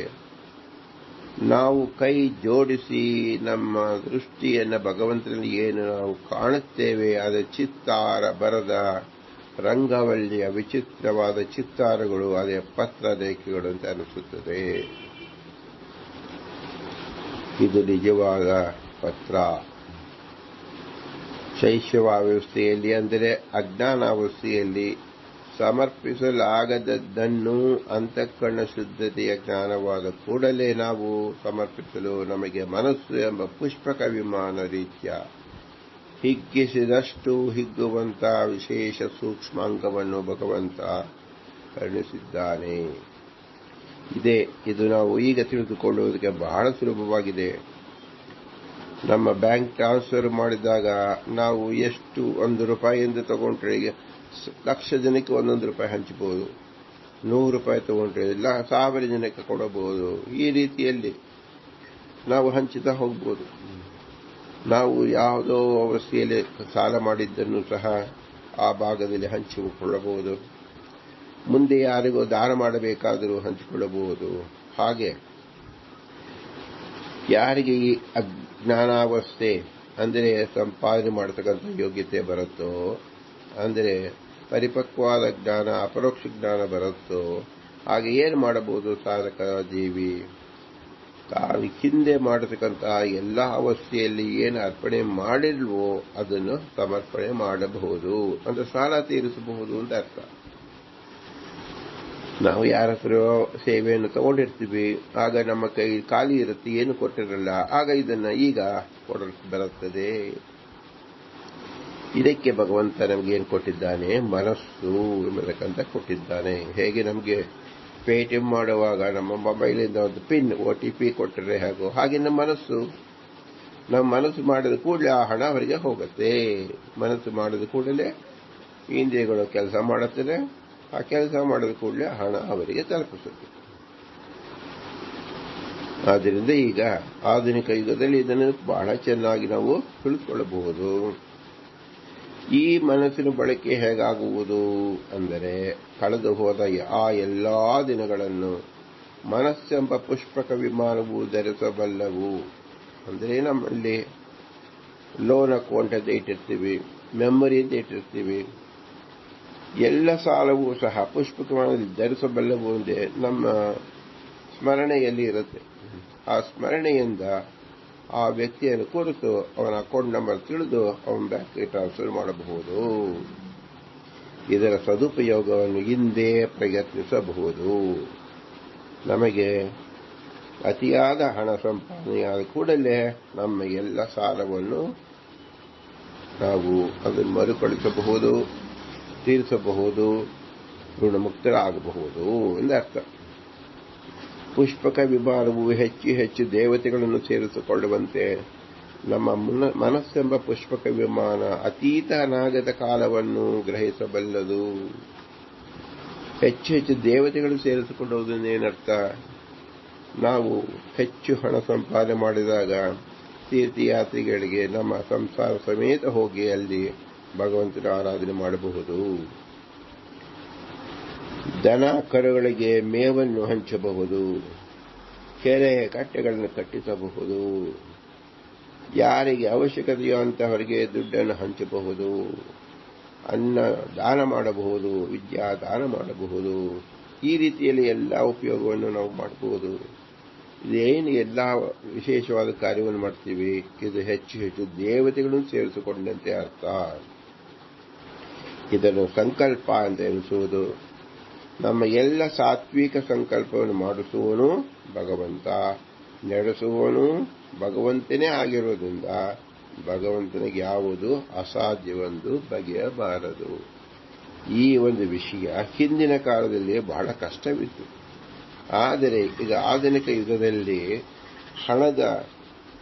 ನಾವು ಕೈ ಜೋಡಿಸಿ ನಮ್ಮ ದೃಷ್ಟಿಯನ್ನು ಭಗವಂತನಲ್ಲಿ ಏನು ನಾವು ಕಾಣುತ್ತೇವೆ ಅದು ಚಿತ್ತಾರ ಬರದ ರಂಗವಲ್ಲಿಯ ವಿಚಿತ್ರವಾದ ಚಿತ್ತಾರಗಳು, ಅದೇ ಪತ್ರ ರೇಖೆಗಳು ಅಂತ ಅನಿಸುತ್ತದೆ. ಇದು ನಿಜವಾದ ಪತ್ರ. ಶೈಶವಾವಸ್ಥೆಯಲ್ಲಿ ಅಂದರೆ ಅಜ್ಞಾನಾವಸ್ಥೆಯಲ್ಲಿ ಸಮರ್ಪಿಸಲಾಗದದ್ದನ್ನು ಅಂತಃಕರಣ ಶುದ್ಧತೆಯ ಜ್ಞಾನವಾದ ಕೂಡಲೇ ನಾವು ಸಮರ್ಪಿಸಲು ನಮಗೆ ಮನಸ್ಸು ಎಂಬ ಪುಷ್ಪಕ ವಿಮಾನ ರೀತ್ಯ ಹಿಗ್ಗಿಸಿದಷ್ಟು ಹಿಗ್ಗುವಂತ ವಿಶೇಷ ಸೂಕ್ಷ್ಮಾಂಗವನ್ನು ಭಗವಂತ ಕರುಣಿಸಿದ್ದಾನೆ. ಇದು ನಾವು ಈಗ ತಿಳಿದುಕೊಳ್ಳುವುದಕ್ಕೆ ಬಹಳ ಸುಲಭವಾಗಿದೆ. ನಮ್ಮ ಬ್ಯಾಂಕ್ ಟ್ರಾನ್ಸ್ಫರ್ ಮಾಡಿದಾಗ ನಾವು ಎಷ್ಟು ₹1 ಎಂದು ತಗೊಂಡ್ರೆ ಈಗ 1,00,000 ಜನಕ್ಕೆ ₹1 ಹಂಚಬಹುದು. ₹100 ತಗೊಂಡ್ರೆ 1,000 ಜನಕ್ಕೆ ಕೊಡಬಹುದು. ಈ ರೀತಿಯಲ್ಲಿ ನಾವು ಹಂಚುತ್ತಾ ಹೋಗಬಹುದು. ನಾವು ಯಾವುದೋ ಅವಸ್ಥೆಯಲ್ಲಿ ಸಾಲ ಮಾಡಿದ್ದನ್ನು ಸಹ ಆ ಭಾಗದಲ್ಲಿ ಹಂಚಿಕೊಳ್ಳಬಹುದು. ಮುಂದೆ ಯಾರಿಗೂ ದಾನ ಮಾಡಬೇಕಾದರೂ ಹಂಚಿಕೊಳ್ಳಬಹುದು. ಹಾಗೆ ಯಾರಿಗೆ ಈ ಅಜ್ಞಾನಾವಸ್ಥೆ ಅಂದರೆ ಸಂಪಾದನೆ ಮಾಡತಕ್ಕಂಥ ಯೋಗ್ಯತೆ ಬರುತ್ತೋ, ಅಂದರೆ ಪರಿಪಕ್ವಾದ ಜ್ಞಾನ ಅಪರೋಕ್ಷ ಜ್ಞಾನ ಬರುತ್ತೋ, ಹಾಗೆ ಏನು ಮಾಡಬಹುದು ಸಾಧಕ ಜೀವಿ? ತಾವು ಹಿಂದೆ ಮಾಡತಕ್ಕಂತಹ ಎಲ್ಲ ಅವಸ್ಥೆಯಲ್ಲಿ ಏನು ಅರ್ಪಣೆ ಮಾಡಿಲ್ವೋ ಅದನ್ನು ಸಮರ್ಪಣೆ ಮಾಡಬಹುದು. ಅಂದ್ರೆ ಸಾಲ ತೀರಿಸಬಹುದು ಅಂತ ಅರ್ಥ. ನಾವು ಯಾರ ಹತ್ರ ಸೇವೆಯನ್ನು ತಗೊಂಡಿರ್ತೀವಿ, ಆಗ ನಮ್ಮ ಕೈ ಖಾಲಿ ಇರುತ್ತೆ, ಏನು ಕೊಟ್ಟಿರಲ್ಲ, ಆಗ ಇದನ್ನ ಈಗ ಕೊಡಕ್ಕೆ ಬರುತ್ತದೆ. ಇದಕ್ಕೆ ಭಗವಂತ ನಮಗೆ ಏನು ಕೊಟ್ಟಿದ್ದಾನೆ? ಮನಸ್ಸು ಎಂಬತಕ್ಕಂಥ ಕೊಟ್ಟಿದ್ದಾನೆ. ಹೇಗೆ ನಮಗೆ ಪೇಟಿಎಂ ಮಾಡುವಾಗ ನಮ್ಮ ಮೊಬೈಲಿಂದ ಒಂದು ಪಿನ್ OTP ಕೊಟ್ಟರೆ ಹಾಗೆ ನಮ್ಮ ಮನಸ್ಸು ಮಾಡಿದ ಕೂಡಲೇ ಆ ಹಣ ಅವರಿಗೆ ಹೋಗುತ್ತೆ. ಮನಸ್ಸು ಮಾಡಿದ ಕೂಡಲೇ ಇಂದ್ರಿಯಗಳು ಕೆಲಸ ಮಾಡುತ್ತದೆ. ಆ ಕೆಲಸ ಮಾಡಿದ ಕೂಡಲೇ ಹಣ ಅವರಿಗೆ ತಲುಪಿಸುತ್ತೆ. ಆದ್ದರಿಂದ ಈಗ ಆಧುನಿಕ ಯುಗದಲ್ಲಿ ಇದನ್ನು ಬಹಳ ಚೆನ್ನಾಗಿ ನಾವು ತಿಳಿದುಕೊಳ್ಳಬಹುದು. ಈ ಮನಸ್ಸಿನ ಬಳಕೆ ಹೇಗಾಗುವುದು ಅಂದರೆ, ಕಳೆದು ಹೋದ ಆ ಎಲ್ಲಾ ದಿನಗಳನ್ನು ಮನಸ್ಸೆಂಬ ಪುಷ್ಪಕ ವಿಮಾನವು ಧರಿಸಬಲ್ಲವು. ಅಂದರೆ ನಮ್ಮಲ್ಲಿ ಲೋನ್ ಅಕೌಂಟ್ ಅಂತ ಇಟ್ಟಿರ್ತೀವಿ, ಮೆಮೊರಿ ಅಂತ ಇಟ್ಟಿರ್ತೀವಿ. ಎಲ್ಲ ಸಾಲವೂ ಸಹ ಪುಷ್ಪಕ ವಿಮಾನದಲ್ಲಿ ಧರಿಸಬಲ್ಲವು ಅಂದರೆ ನಮ್ಮ ಸ್ಮರಣೆಯಲ್ಲಿ ಇರುತ್ತೆ. ಆ ಸ್ಮರಣೆಯಿಂದ ಆ ವ್ಯಕ್ತಿಯನ್ನು ಕುರಿತು ಅವನ ಅಕೌಂಟ್ ನಂಬರ್ ತಿಳಿದು ಅವನ ಬ್ಯಾಂಕ್ಗೆ ಟ್ರಾನ್ಸ್ಫರ್ ಮಾಡಬಹುದು. ಇದರ ಸದುಪಯೋಗವನ್ನು ಹಿಂದೆ ಪ್ರಯತ್ನಿಸಬಹುದು. ನಮಗೆ ಅತಿಯಾದ ಹಣ ಸಂಪಾದನೆಯಾದ ಕೂಡಲೇ ನಮ್ಮ ಎಲ್ಲ ಸಾಲವನ್ನು ನಾವು ಅದನ್ನು ಮರುಕಳಿಸಬಹುದು, ತೀರಿಸಬಹುದು, ಋಣಮುಕ್ತರಾಗಬಹುದು ಎಂದರ್ಥ. ಪುಷ್ಪಕ ವಿಮಾನವು ಹೆಚ್ಚು ಹೆಚ್ಚು ದೇವತೆಗಳನ್ನು ಸೇರಿಸಿಕೊಳ್ಳುವಂತೆ ನಮ್ಮ ಮನಸ್ಸೆಂಬ ಪುಷ್ಪಕ ವಿಮಾನ ಅತೀತ ಅನಾಗತ ಕಾಲವನ್ನು ಗ್ರಹಿಸಬಲ್ಲದು. ಹೆಚ್ಚು ಹೆಚ್ಚು ದೇವತೆಗಳು ಸೇರಿಸಿಕೊಳ್ಳುವುದನ್ನೇನರ್ಥ? ನಾವು ಹೆಚ್ಚು ಹಣ ಸಂಪಾದನೆ ಮಾಡಿದಾಗ ತೀರ್ಥಯಾತ್ರೆಗಳಿಗೆ ನಮ್ಮ ಸಂಸಾರ ಸಮೇತ ಹೋಗಿ ಅಲ್ಲಿ ಭಗವಂತನ ಆರಾಧನೆ ಮಾಡಬಹುದು. ದನ ಕರುಗಳಿಗೆ ಮೇವನ್ನು ಹಂಚಬಹುದು, ಕೆರೆ ಕಟ್ಟೆಗಳನ್ನು ಕಟ್ಟಿಸಬಹುದು, ಯಾರಿಗೆ ಅವಶ್ಯಕತೆಯೋ ಅಂತವರಿಗೆ ದುಡ್ಡನ್ನು ಹಂಚಬಹುದು, ಅನ್ನ ದಾನ ಮಾಡಬಹುದು, ವಿದ್ಯಾ ದಾನ ಮಾಡಬಹುದು. ಈ ರೀತಿಯಲ್ಲಿ ಎಲ್ಲ ಉಪಯೋಗವನ್ನು ನಾವು ಮಾಡಬಹುದು. ಇದೇನು ಎಲ್ಲ ವಿಶೇಷವಾದ ಕಾರ್ಯವನ್ನು ಮಾಡ್ತೀವಿ, ಇದು ಹೆಚ್ಚು ಹೆಚ್ಚು ದೇವತೆಗಳನ್ನು ಸೇರಿಸಿಕೊಂಡಂತೆ ಅರ್ಥ. ಇದನ್ನು ಸಂಕಲ್ಪ ಅಂತ ಎನಿಸುವುದು. ನಮ್ಮ ಎಲ್ಲ ಸಾತ್ವಿಕ ಸಂಕಲ್ಪವನ್ನು ಮಾಡಿಸುವನು ಭಗವಂತ, ನಡೆಸುವನು ಭಗವಂತನೇ ಆಗಿರೋದ್ರಿಂದ ಭಗವಂತನಿಗೆ ಯಾವುದು ಅಸಾಧ್ಯವೆಂದು ಬಗೆಯಬಾರದು. ಈ ಒಂದು ವಿಷಯ ಹಿಂದಿನ ಕಾಲದಲ್ಲಿ ಬಹಳ ಕಷ್ಟವಿತ್ತು. ಆದರೆ ಈಗ ಆಧುನಿಕ ಯುಗದಲ್ಲಿ ಹಣದ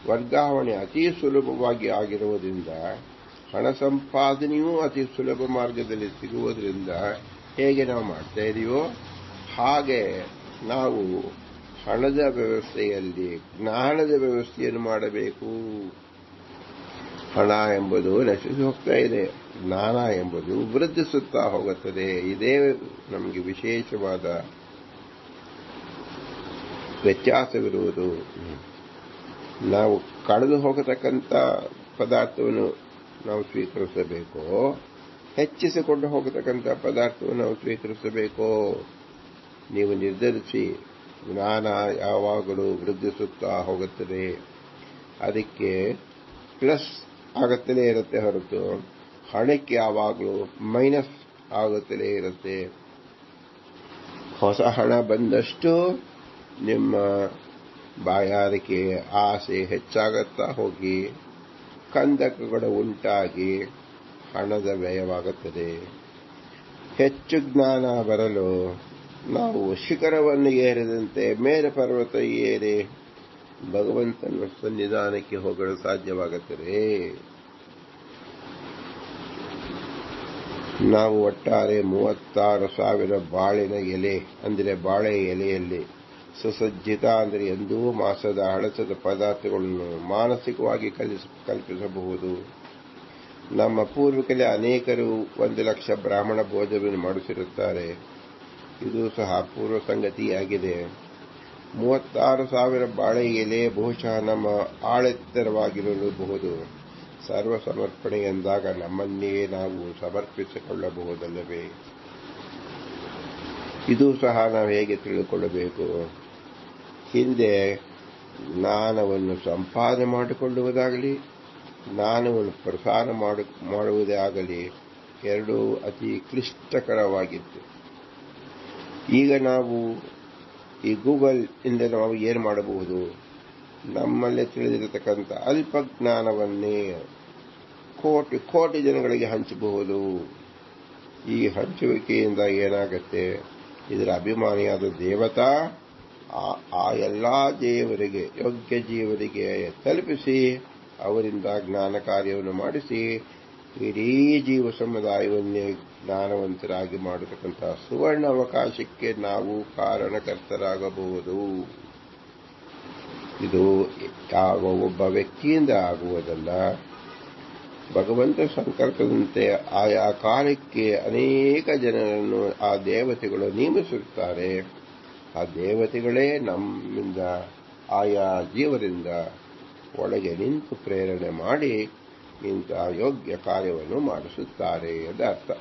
ವರ್ಗಾವಣೆ ಅತಿ ಸುಲಭವಾಗಿ ಆಗಿರುವುದರಿಂದ, ಹಣ ಸಂಪಾದನೆಯೂ ಅತಿ ಸುಲಭ ಮಾರ್ಗದಲ್ಲಿ ಸಿಗುವುದರಿಂದ ಹೇಗೆ ನಾವು ಮಾಡ್ತಾ ಇದೀವೋ ಹಾಗೆ ನಾವು ಹಣದ ವ್ಯವಸ್ಥೆಯಲ್ಲಿ ಜ್ಞಾನದ ವ್ಯವಸ್ಥೆಯನ್ನು ಮಾಡಬೇಕು. ಹಣ ಎಂಬುದು ನಶಿಸಿ ಹೋಗ್ತಾ ಇದೆ, ಜ್ಞಾನ ಎಂಬುದು ವೃದ್ಧಿಸುತ್ತಾ ಹೋಗುತ್ತದೆ. ಇದೇ ನಮಗೆ ವಿಶೇಷವಾದ ವ್ಯತ್ಯಾಸವಿರುವುದು. ನಾವು ಕಳೆದು ಹೋಗತಕ್ಕಂಥ ಪದಾರ್ಥವನ್ನು ನಾವು ಸ್ವೀಕರಿಸಬೇಕೋ, ಹೆಚ್ಚಿಸಿಕೊಂಡು ಹೋಗತಕ್ಕಂಥ ಪದಾರ್ಥವನ್ನು ನಾವು ಸ್ವೀಕರಿಸಬೇಕೋ ನೀವು ನಿರ್ಧರಿಸಿ. ಜ್ಞಾನ ಯಾವಾಗಲೂ ವೃದ್ಧಿಸುತ್ತಾ ಹೋಗುತ್ತದೆ. ಅದಕ್ಕೆ ಪ್ಲಸ್ ಆಗುತ್ತಲೇ ಇರುತ್ತೆ ಹೊರತು ಹಣಕ್ಕೆ ಯಾವಾಗಲೂ ಮೈನಸ್ ಆಗುತ್ತಲೇ ಇರುತ್ತೆ. ಹೊಸ ಹಣ ಬಂದಷ್ಟು ನಿಮ್ಮ ಬಾಯಾರಿಕೆ ಆಸೆ ಹೆಚ್ಚಾಗುತ್ತಾ ಹೋಗಿ ಕಂದಕಗಳು ಉಂಟಾಗಿ ಹಣದ ವ್ಯಯವಾಗುತ್ತದೆ. ಹೆಚ್ಚು ಜ್ಞಾನ ಬರಲು ನಾವು ಶಿಖರವನ್ನು ಏರಿದಂತೆ ಮೇಲೆ ಪರ್ವತ ಏರಿ ಭಗವಂತನ ಸನ್ನಿಧಾನಕ್ಕೆ ಹೋಗಲು ಸಾಧ್ಯವಾಗುತ್ತದೆ. ನಾವು ಒಟ್ಟಾರೆ 36,000 ಬಾಳಿನ ಎಲೆ ಅಂದರೆ ಬಾಳೆ ಎಲೆಯಲ್ಲಿ ಸುಸಜ್ಜಿತ ಅಂದರೆ ಎಂದೂ ಮಾಸದ ಹಳಸದ ಪದಾರ್ಥಗಳನ್ನು ಮಾನಸಿಕವಾಗಿ ಕಲ್ಪಿಸಬಹುದು. ನಮ್ಮ ಪೂರ್ವಿಕರೇ ಅನೇಕರು 1,00,000 ಬ್ರಾಹ್ಮಣ ಭೋಜನವನ್ನು ಮಾಡಿಸಿರುತ್ತಾರೆ. ಇದು ಸಹ ಪೂರ್ವ ಸಂಗತಿಯಾಗಿದೆ. 36,000 ಬಾಳೆ ಎಲೆ ಬಹುಶಃ ನಮ್ಮ ಆಳೆತ್ತರವಾಗಿರಬಹುದು. ಸರ್ವ ಸಮರ್ಪಣೆ ಎಂದಾಗ ನಮ್ಮನ್ನೇ ನಾವು ಸಮರ್ಪಿಸಿಕೊಳ್ಳಬಹುದಲ್ಲವೇ? ಇದು ಸಹ ನಾವು ಹೇಗೆ ತಿಳಿದುಕೊಳ್ಳಬೇಕು? ಹಿಂದೆ ಜ್ಞಾನವನ್ನು ಸಂಪಾದನೆ ಮಾಡಿಕೊಳ್ಳುವುದಾಗಲಿ ಜ್ಞಾನವನ್ನು ಪ್ರಸಾರ ಮಾಡುವುದೇ ಆಗಲಿ ಎರಡೂ ಅತಿ ಕ್ಲಿಷ್ಟಕರವಾಗಿತ್ತು. ಈಗ ನಾವು ಈ ಗೂಗಲ್ ಇಂದ ನಾವು ಏನು ಮಾಡಬಹುದು? ನಮ್ಮಲ್ಲೇ ತಿಳಿದಿರತಕ್ಕಂಥ ಅಲ್ಪ ಜ್ಞಾನವನ್ನೇ ಕೋಟಿ ಜನಗಳಿಗೆ ಹಂಚಬಹುದು. ಈ ಹಂಚುವಿಕೆಯಿಂದ ಏನಾಗುತ್ತೆ? ಇದರ ಅಭಿಮಾನಿಯಾದ ದೇವತಾ ಆ ಎಲ್ಲಾ ದೇವರಿಗೆ ಯೋಗ್ಯ ಜೀವರಿಗೆ ತಲುಪಿಸಿ ಅವರಿಂದ ಜ್ಞಾನ ಕಾರ್ಯವನ್ನು ಮಾಡಿಸಿ ಇಡೀ ಜೀವ ಸಮುದಾಯವನ್ನೇ ಜ್ಞಾನವಂತರಾಗಿ ಮಾಡತಕ್ಕಂತಹ ಸುವರ್ಣ ಅವಕಾಶಕ್ಕೆ ನಾವು ಕಾರಣಕರ್ತರಾಗಬಹುದು. ಇದು ಯಾವ ಒಬ್ಬ ವ್ಯಕ್ತಿಯಿಂದ ಆಗುವುದಲ್ಲ. ಭಗವಂತ ಸಂಕಲ್ಪದಂತೆ ಆಯಾ ಕಾರ್ಯಕ್ಕೆ ಅನೇಕ ಜನರನ್ನು ಆ ದೇವತೆಗಳು ನೇಮಿಸುತ್ತಾರೆ. ಆ ದೇವತೆಗಳೇ ನಮ್ಮಿಂದ ಆಯಾ ಜೀವರಿಂದ ಒಳಗೆ ನಿಂತು ಪ್ರೇರಣೆ ಮಾಡಿ ಇಂತಹ ಯೋಗ್ಯ ಕಾರ್ಯವನ್ನು ಮಾಡಿಸುತ್ತಾರೆ ಎಂದು ಅರ್ಥ.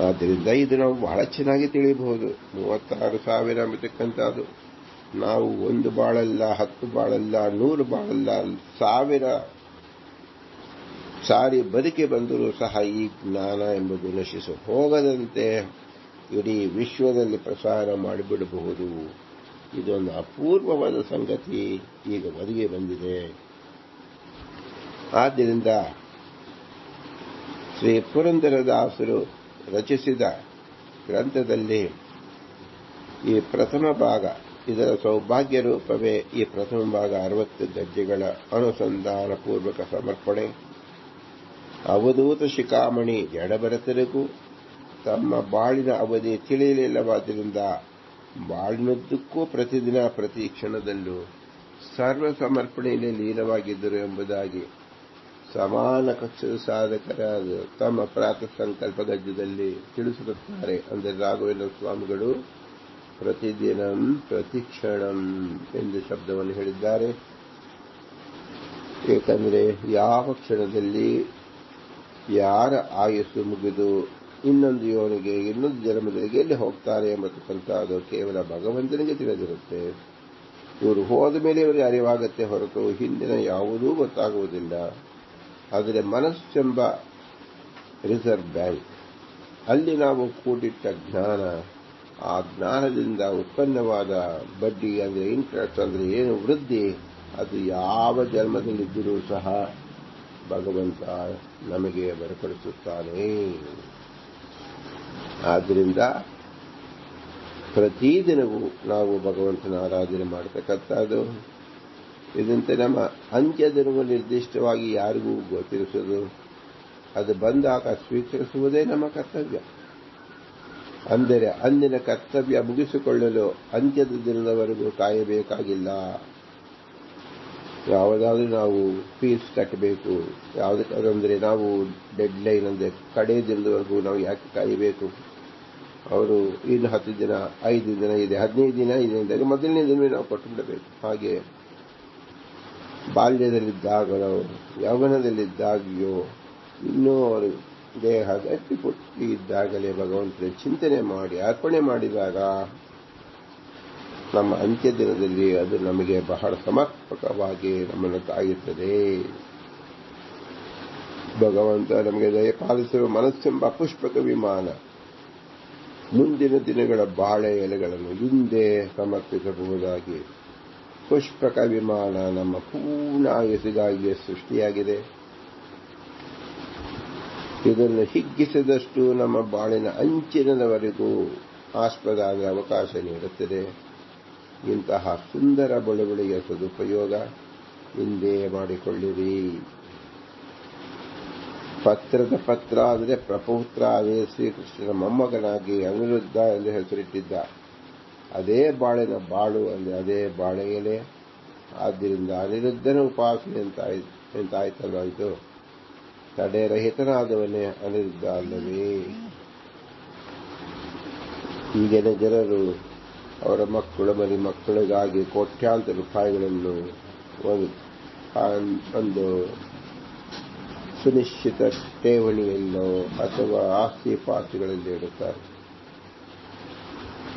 ಆದ್ದರಿಂದ ಇದು ನಾವು ಬಹಳ ಚೆನ್ನಾಗಿ ತಿಳಿಯಬಹುದು. 36,000 ಎಂಬತಕ್ಕಂಥದ್ದು ನಾವು 1 ಬಾಳಲ್ಲ, 10 ಬಾಳಲ್ಲ, 100 ಬಾಳಲ್ಲ, 1000 ಸಾರಿ ಬದುಕಿ ಬಂದರೂ ಸಹ ಈ ಜ್ಞಾನ ಎಂಬುದು ನಶಿಸಿ ಹೋಗದಂತೆ ಇಡೀ ವಿಶ್ವದಲ್ಲಿ ಪ್ರಸಾರ ಮಾಡಿಬಿಡಬಹುದು. ಇದೊಂದು ಅಪೂರ್ವವಾದ ಸಂಗತಿ ಈಗ ಒದಗಿ ಬಂದಿದೆ. ಆದ್ದರಿಂದ ಶ್ರೀ ಪುರಂದರದಾಸರು ರಚಿಸಿದ ಗ್ರಂಥದಲ್ಲಿ ಈ ಪ್ರಥಮ ಭಾಗ, ಇದರ ಸೌಭಾಗ್ಯ ರೂಪವೇ ಈ ಪ್ರಥಮ ಭಾಗ 60 ಗದ್ಯಗಳ ಅನುಸಂಧಾನ ಪೂರ್ವಕ ಸಮರ್ಪಣೆ. ಅವಧೂತ ಶಿಖಾಮಣಿ ಜಡಭರತರಿಗೂ ತಮ್ಮ ಬಾಳಿನ ಅವಧಿ ತಿಳಿಯಲಿಲ್ಲವಾದ್ದರಿಂದ ಬಾಳಿನುದ್ದಕ್ಕೂ ಪ್ರತಿದಿನ ಪ್ರತಿ ಕ್ಷಣದಲ್ಲೂ ಸರ್ವ ಸಮರ್ಪಣೆಯಲ್ಲಿ ಲೀನವಾಗಿದ್ದರು ಎಂಬುದಾಗಿ ಸಮಾನ ಕಕ್ಷದ ಸಾಧಕರಾದ ತಮ್ಮ ಪ್ರಾತಃ ಸಂಕಲ್ಪ ಗದ್ಯದಲ್ಲಿ ತಿಳಿಸಿರುತ್ತಾರೆ. ಅಂದರೆ ರಾಘವೇಂದ್ರ ಸ್ವಾಮಿಗಳು ಪ್ರತಿದಿನಂ ಪ್ರತಿಕ್ಷಣಂ ಎಂದು ಶಬ್ದವನ್ನು ಹೇಳಿದ್ದಾರೆ. ಏಕೆಂದರೆ ಯಾವ ಕ್ಷಣದಲ್ಲಿ ಯಾರ ಆಯಸ್ಸು ಮುಗಿದು ಇನ್ನೊಂದು ಯೋನಿಗೆ ಇನ್ನೊಂದು ಜನ್ಮದಲ್ಲಿ ಎಲ್ಲಿ ಹೋಗ್ತಾರೆ ಎಂಬತಕ್ಕಂಥದ್ದು ಕೇವಲ ಭಗವಂತನಿಗೆ ತಿಳಿದಿರುತ್ತೆ. ಇವರು ಹೋದ ಮೇಲೆ ಇವರಿಗೆ ಅರಿವಾಗತ್ತೆ ಹೊರತು ಹಿಂದಿನ ಯಾವುದೂ ಗೊತ್ತಾಗುವುದಿಲ್ಲ. ಆದರೆ ಮನಸ್ಸೆಂಬ ರಿಸರ್ವ್ ಬ್ಯಾಂಕ್, ಅಲ್ಲಿ ನಾವು ಕೂಡಿಟ್ಟ ಜ್ಞಾನ, ಆ ಜ್ಞಾನದಿಂದ ಉತ್ಪನ್ನವಾದ ಬಡ್ಡಿ ಅಂದರೆ ಇಂಟ್ರೆಸ್ಟ್ ಅಂದರೆ ಏನು ವೃದ್ಧಿ, ಅದು ಯಾವ ಜನ್ಮದಲ್ಲಿದ್ದರೂ ಸಹ ಭಗವಂತ ನಮಗೆ ಬರಪಡಿಸುತ್ತಾನೆ. ಆದ್ದರಿಂದ ಪ್ರತಿದಿನವೂ ನಾವು ಭಗವಂತನ ಆರಾಧನೆ ಮಾಡತಕ್ಕಂಥದ್ದು. ಇದಂತೆ ನಮ್ಮ ಅಂತ್ಯದಿನವು ನಿರ್ದಿಷ್ಟವಾಗಿ ಯಾರಿಗೂ ಗೊತ್ತಿರಿಸೋದು, ಅದು ಬಂದಾಗ ಸ್ವೀಕರಿಸುವುದೇ ನಮ್ಮ ಕರ್ತವ್ಯ. ಅಂದರೆ ಅಂದಿನ ಕರ್ತವ್ಯ ಮುಗಿಸಿಕೊಳ್ಳಲು ಅಂತ್ಯದ ದಿನದವರೆಗೂ ಕಾಯಬೇಕಾಗಿಲ್ಲ. ಯಾವುದಾದ್ರೂ ನಾವು ಫೀಸ್ ಕಟ್ಟಬೇಕು, ಯಾವುದಕ್ಕಾದ್ರೆ ನಾವು ಡೆಡ್ ಲೈನ್ ಅಂದರೆ ಕಡೆ ದಿನದವರೆಗೂ ನಾವು ಯಾಕೆ ಕಾಯಬೇಕು? ಅವರು ಇನ್ನು 10 ದಿನ, 5 ದಿನ ಇದೆ, 15 ದಿನ ಇದೆ ಅಂದಾಗ ಮೊದಲನೇ ದಿನವೇ ನಾವು ಕೊಟ್ಟು ಬಿಡಬೇಕು. ಹಾಗೆ ಬಾಲ್ಯದಲ್ಲಿದ್ದಾಗಲೋ ಯೌವನದಲ್ಲಿದ್ದಾಗಿಯೋ ಇನ್ನೂ ಅವರು ದೇಹ ಗಟ್ಟಿಪುಟ್ಟಿ ಇದ್ದಾಗಲೇ ಭಗವಂತನ ಚಿಂತನೆ ಮಾಡಿ ಅರ್ಪಣೆ ಮಾಡಿದಾಗ ನಮ್ಮ ಅಂತ್ಯ ದಿನದಲ್ಲಿ ಅದು ನಮಗೆ ಬಹಳ ಸಮರ್ಪಕವಾಗಿ ನಮ್ಮನ್ನು ಕಾಯುತ್ತದೆ. ಭಗವಂತ ನಮಗೆ ದಯಪಾಲಿಸಿರುವ ಮನಸ್ಸೆಂಬ ಪುಷ್ಪಕ ವಿಮಾನ ಮುಂದಿನ ದಿನಗಳ ಬಾಳೆ ಎಲೆಗಳನ್ನು ಹಿಂದೆ ಸಮರ್ಪಿಸಬಹುದಾಗಿ ಪುಷ್ಪಕ ವಿಮಾನ ನಮ್ಮ ಪೂರ್ಣ ಆಯಸ್ಸಿಗಾಗಿಯೇ ಸೃಷ್ಟಿಯಾಗಿದೆ. ಇದನ್ನು ಹಿಗ್ಗಿಸಿದಷ್ಟು ನಮ್ಮ ಬಾಳಿನ ಅಂಚಿನವರೆಗೂ ಆಸ್ಪದ ಅವಕಾಶ ನೀಡುತ್ತದೆ. ಇಂತಹ ಸುಂದರ ಬಳುವಳಿಯ ಸದುಪಯೋಗ ಹಿಂದೆ ಮಾಡಿಕೊಳ್ಳಿರಿ. ಪತ್ರದ ಪತ್ರ ಅಂದರೆ ಪ್ರಪೌತ್ರ, ಅದೇ ಶ್ರೀಕೃಷ್ಣನ ಮೊಮ್ಮಗನಾಗಿ ಅನಿರುದ್ಧ ಎಂದು ಹೆಸರಿಟ್ಟಿದ್ದ. ಅದೇ ಬಾಳಿನ ಬಾಳು ಅಂದರೆ ಅದೇ ಬಾಳೆ ಎಲೆ. ಆದ್ದರಿಂದ ಅನಿರುದ್ಧನ ಉಪಾಸನೆ ಎಂತಾಯ್ತಲ್ವ ಇದು. ತಡೆರಹಿತನಾದವನೇ ಅನಿರುದ್ಧ ಅಲ್ಲವೇ. ಈಗಿನ ಜನರು ಅವರ ಮಕ್ಕಳು ಮರಿ ಮಕ್ಕಳಿಗಾಗಿ ಕೋಟ್ಯಾಂತರ ರೂಪಾಯಿಗಳನ್ನು ಒಂದು ಸುನಿಶ್ಚಿತ ಠೇವಣಿಯಲ್ಲೋ ಅಥವಾ ಆಸ್ತಿ ಪಾಸ್ತಿಗಳಲ್ಲಿ ಇಡುತ್ತಾರೆ.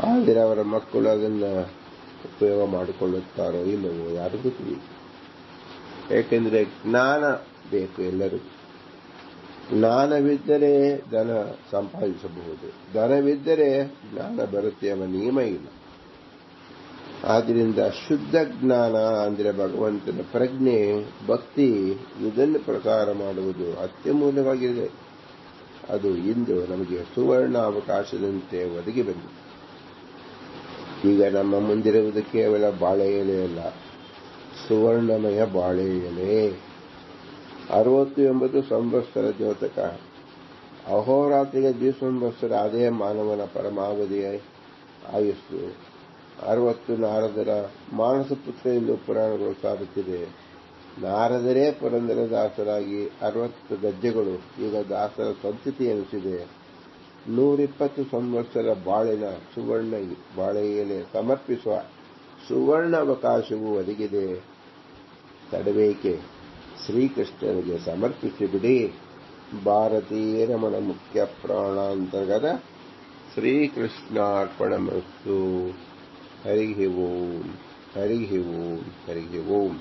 ಆದರೆ ಅವರ ಮಕ್ಕಳು ಅದನ್ನು ಉಪಯೋಗ ಮಾಡಿಕೊಳ್ಳುತ್ತಾರೋ ಇಲ್ಲವೋ ಯಾರಿಗೂ ತಿಳಿಯುತ್ತೆ. ಏಕೆಂದರೆ ಜ್ಞಾನ ಬೇಕು ಎಲ್ಲರಿಗೂ. ಜ್ಞಾನವಿದ್ದರೆ ಧನ ಸಂಪಾದಿಸಬಹುದು, ಧನವಿದ್ದರೆ ಜ್ಞಾನ ಬರುತ್ತೆ ಎಂಬ ನಿಯಮ ಇಲ್ಲ. ಆದ್ದರಿಂದ ಶುದ್ಧ ಜ್ಞಾನ ಅಂದರೆ ಭಗವಂತನ ಪ್ರಜ್ಞೆ, ಭಕ್ತಿ, ಇದನ್ನು ಪ್ರಸಾರ ಮಾಡುವುದು ಅತ್ಯಮೂಲ್ಯವಾಗಿದೆ. ಅದು ಇಂದು ನಮಗೆ ಸುವರ್ಣ ಅವಕಾಶದಂತೆ ಒದಗಿ ಬಂದಿದೆ. ಈಗ ನಮ್ಮ ಮುಂದಿರುವುದು ಕೇವಲ ಬಾಳೆ ಎಲೆಯಲ್ಲ, ಸುವರ್ಣಮಯ ಬಾಳೆ ಎಲೆ. 69 ಸಂವತ್ಸರ ದ್ಯೋತಕ, ಅಹೋರಾತ್ರಿಗೆ ದ್ವಿಸಂವತ್ಸರ, ಅದೇ ಮಾನವನ ಪರಮಾವಧಿಯ ಆಯುಸ್ಸು. 60 ನಾರದರ ಮಾನಸ ಪುತ್ರ ಎಂದು ಪುರಾಣಗಳು ಸಾರುತ್ತಿದೆ. ನಾರದರೇ ಪುರಂದರದಾಸರಾಗಿ 60 ಗಜ್ಜೆಗಳು ಈಗ ದಾಸರ ಸಂತತಿ ಎನಿಸಿದೆ. 120 ಸಂವತ್ಸರ ಬಾಳಿನ ಸುವರ್ಣ ಬಾಳೆ ಎಲೆ ಸಮರ್ಪಿಸುವ ಸುವರ್ಣ ಅವಕಾಶವೂ ಒದಗಿದೆ. ತಡಬೇಕೆ, ಶ್ರೀಕೃಷ್ಣನಿಗೆ ಸಮರ್ಪಿಸಿಬಿಡಿ. ಭಾರತೀಯ ರಮಣ ಮುಖ್ಯ ಪ್ರಾಣಾಂತರ್ಗತ ಶ್ರೀಕೃಷ್ಣಾರ್ಪಣಮಸ್ತು. ಹರಿ ಓಂ, ಹರಿ ಓಂ, ಹರಿ ಓಂ.